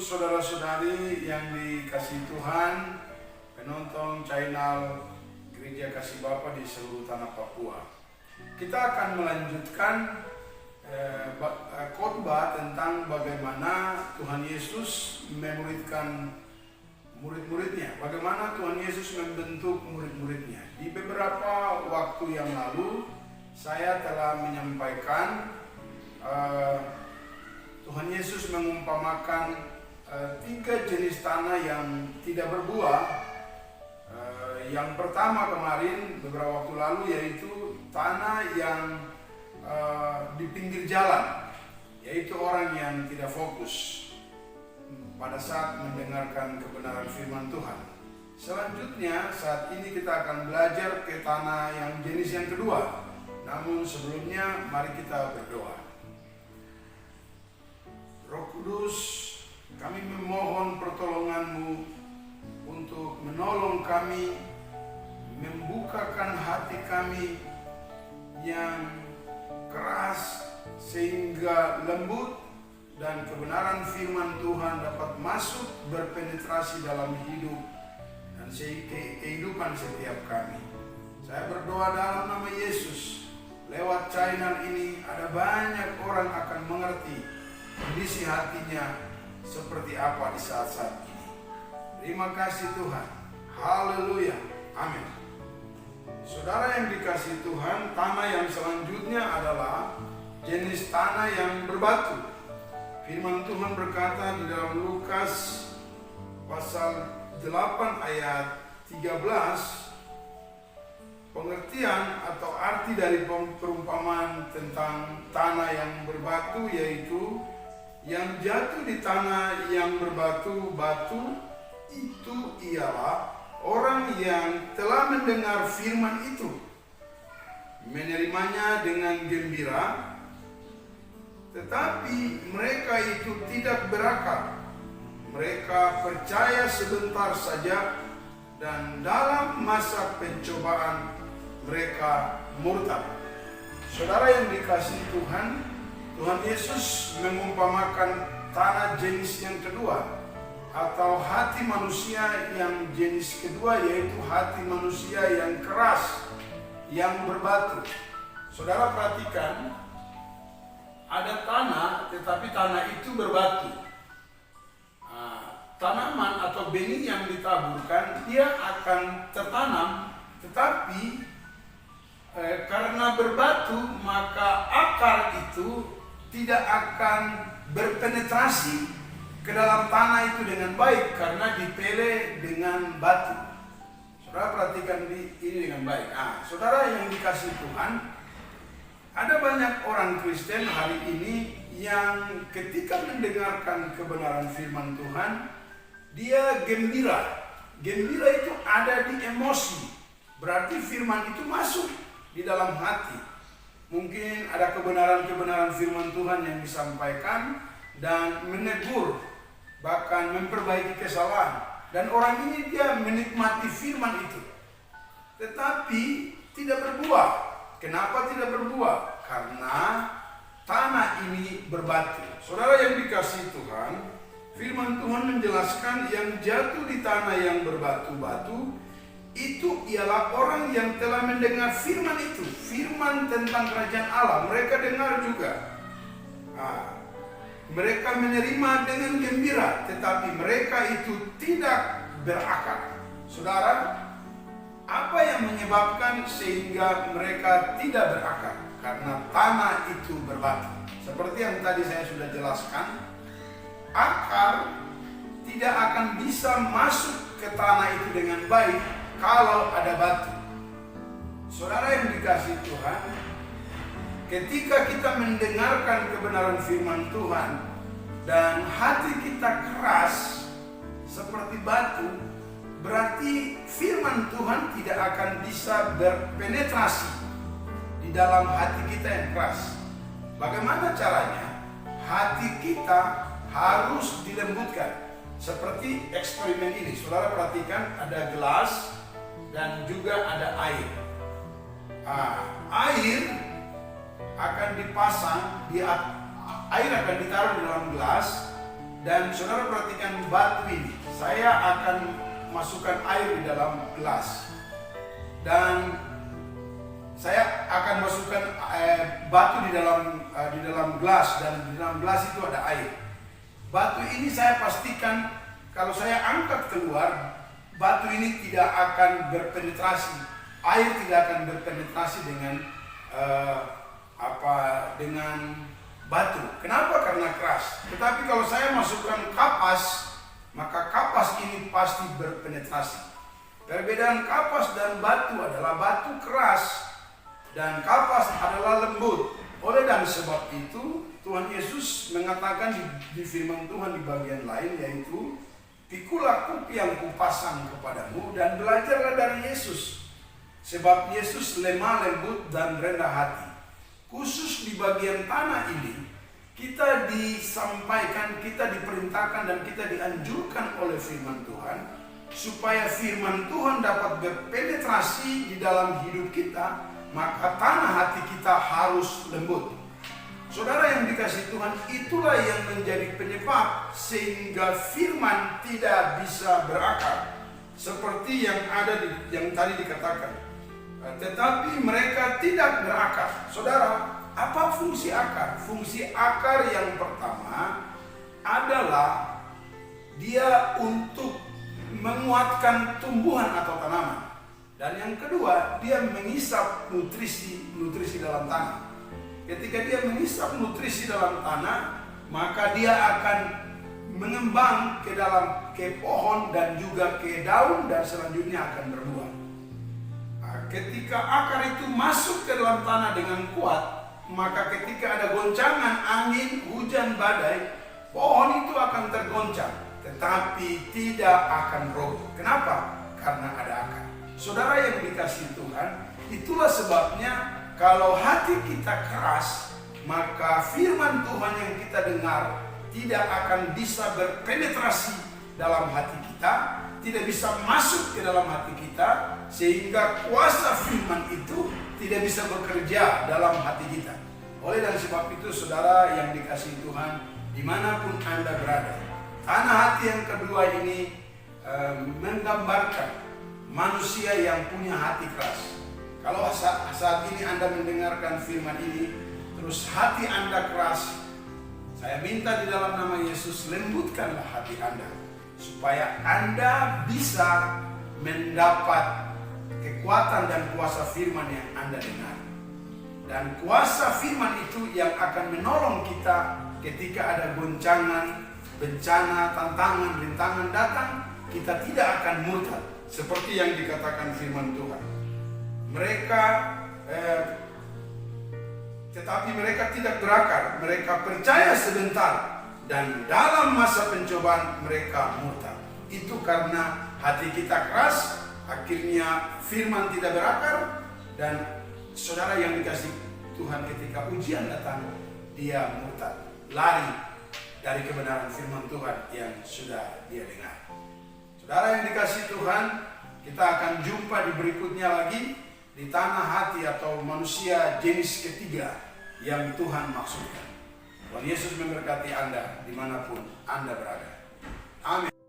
saudara-saudari yang dikasihi Tuhan, penonton channel Gereja Kasih Bapa di seluruh tanah Papua. Kita akan melanjutkan khotbah tentang bagaimana Tuhan Yesus memuridkan murid-muridnya, bagaimana Tuhan Yesus membentuk murid-muridnya. Di beberapa waktu yang lalu saya telah menyampaikan Tuhan Yesus mengumpamakan 3 jenis tanah yang tidak berbuah. Yang pertama kemarin beberapa waktu lalu yaitu tanah yang di pinggir jalan, yaitu orang yang tidak fokus pada saat mendengarkan kebenaran firman Tuhan. Selanjutnya saat ini kita akan belajar ke tanah yang jenis yang kedua. Namun sebelumnya mari kita berdoa. Roh Kudus, kami memohon pertolongan-Mu untuk menolong kami, membukakan hati kami yang keras sehingga lembut dan kebenaran firman Tuhan dapat masuk berpenetrasi dalam hidup dan kehidupan setiap kami. Saya berdoa dalam nama Yesus, lewat channel ini ada banyak orang akan mengerti kondisi hatinya seperti apa di saat-saat ini. Terima kasih Tuhan. Haleluya. Amin. Saudara yang dikasihi Tuhan, tanah yang selanjutnya adalah jenis tanah yang berbatu. Firman Tuhan berkata di dalam Lukas pasal 8 ayat 13, pengertian atau arti dari perumpamaan tentang tanah yang berbatu yaitu yang jatuh di tanah yang berbatu-batu itu ialah orang yang telah mendengar firman itu, menerimanya dengan gembira, tetapi mereka itu tidak berakal. Mereka percaya sebentar saja dan dalam masa pencobaan mereka murtad. Saudara yang dikasihi Tuhan, Tuhan Yesus mengumpamakan tanah jenis yang kedua atau hati manusia yang jenis kedua, yaitu hati manusia yang keras, yang berbatu. Saudara perhatikan, ada tanah tetapi tanah itu berbatu. Tanaman atau benih yang ditaburkan dia akan tertanam, tetapi karena berbatu maka akar itu tidak akan berpenetrasi ke dalam tanah itu dengan baik karena dipele dengan batu. Saudara perhatikan ini dengan baik. Saudara yang dikasihi Tuhan, ada banyak orang Kristen hari ini yang ketika mendengarkan kebenaran firman Tuhan, dia gembira. Gembira itu ada di emosi. Berarti firman itu masuk di dalam hati. Mungkin ada kebenaran-kebenaran firman Tuhan yang disampaikan dan menegur, bahkan memperbaiki kesalahan. Dan orang ini dia menikmati firman itu, tetapi tidak berbuah. Kenapa tidak berbuah? Karena tanah ini berbatu. Saudara yang dikasihi Tuhan, firman Tuhan menjelaskan yang jatuh di tanah yang berbatu-batu itu ialah orang yang telah mendengar firman itu, firman tentang kerajaan Allah. Mereka dengar juga. Mereka menerima dengan gembira, tetapi mereka itu tidak berakal. Saudara, apa yang menyebabkan sehingga mereka tidak berakal? Karena tanah itu berbatu. Seperti yang tadi saya sudah jelaskan, akar tidak akan bisa masuk ke tanah itu dengan baik kalau ada batu. Saudara yang dikasihi Tuhan, ketika kita mendengarkan kebenaran firman Tuhan dan hati kita keras seperti batu, berarti firman Tuhan tidak akan bisa berpenetrasi di dalam hati kita yang keras. Bagaimana caranya? Hati kita harus dilembutkan. Seperti eksperimen ini, saudara perhatikan ada gelas dan juga ada air. Air akan dipasang, air akan ditaruh di dalam gelas, Dan saudara perhatikan batu ini. Saya akan masukkan air di dalam gelas. Dan saya akan masukkan batu di dalam gelas, dan di dalam gelas itu ada air. Batu ini saya pastikan kalau saya angkat keluar, batu ini tidak akan berpenetrasi. Air tidak akan berpenetrasi dengan dengan batu. Kenapa? Karena keras. Tetapi kalau saya masukkan kapas, maka kapas ini pasti berpenetrasi. Perbedaan kapas dan batu adalah batu keras dan kapas adalah lembut. Oleh dan sebab itu Tuhan Yesus mengatakan di firman Tuhan di bagian lain, yaitu pikulah kupi yang kupasang kepadamu dan belajarlah dari Yesus, sebab Yesus lemah lembut dan rendah hati. Khusus di bagian tanah ini kita disampaikan, kita diperintahkan dan kita dianjurkan oleh firman Tuhan supaya firman Tuhan dapat berpenetrasi di dalam hidup kita, maka tanah hati kita harus lembut. Saudara yang dikasihi Tuhan, itulah yang menjadi penyebab sehingga firman tidak bisa berakar. Seperti yang yang tadi dikatakan. Tetapi mereka tidak berakar. Saudara, apa fungsi akar? Fungsi akar yang pertama adalah dia untuk menguatkan tumbuhan atau tanaman. Dan yang kedua, dia mengisap nutrisi dalam tanah. Ketika dia mengisap nutrisi dalam tanah, maka dia akan mengembang ke pohon dan juga ke daun, dan selanjutnya akan berbuah. Ketika akar itu masuk ke dalam tanah dengan kuat, maka ketika ada goncangan angin, hujan, badai, pohon itu akan tergoncang, tetapi tidak akan roboh. Kenapa? Karena ada akar. Saudara yang dikasihi Tuhan, itulah sebabnya kalau hati kita keras, maka firman Tuhan yang kita dengar tidak akan bisa berpenetrasi dalam hati kita, tidak bisa masuk ke dalam hati kita, sehingga kuasa firman itu tidak bisa bekerja dalam hati kita. Oleh dan sebab itu, saudara yang dikasihi Tuhan, dimanapun Anda berada, tanah hati yang kedua ini menggambarkan manusia yang punya hati keras. Kalau saat ini Anda mendengarkan firman ini, terus hati Anda keras, saya minta di dalam nama Yesus, lembutkanlah hati Anda, supaya Anda bisa mendapat kekuatan dan kuasa firman yang Anda dengar. Dan kuasa firman itu yang akan menolong kita ketika ada goncangan, bencana, tantangan, rintangan datang, kita tidak akan murtad. Seperti yang dikatakan firman Tuhan. Tetapi mereka tidak berakar, mereka percaya sebentar, dan dalam masa pencobaan mereka murtad. Itu karena hati kita keras, akhirnya firman tidak berakar, dan saudara yang dikasihi Tuhan, ketika ujian datang, dia murtad, lari dari kebenaran firman Tuhan yang sudah dia dengar. Saudara yang dikasihi Tuhan, kita akan jumpa di berikutnya lagi di tanah hati atau manusia jenis ketiga yang Tuhan maksudkan. Tuhan Yesus memberkati Anda dimanapun Anda berada. Amin.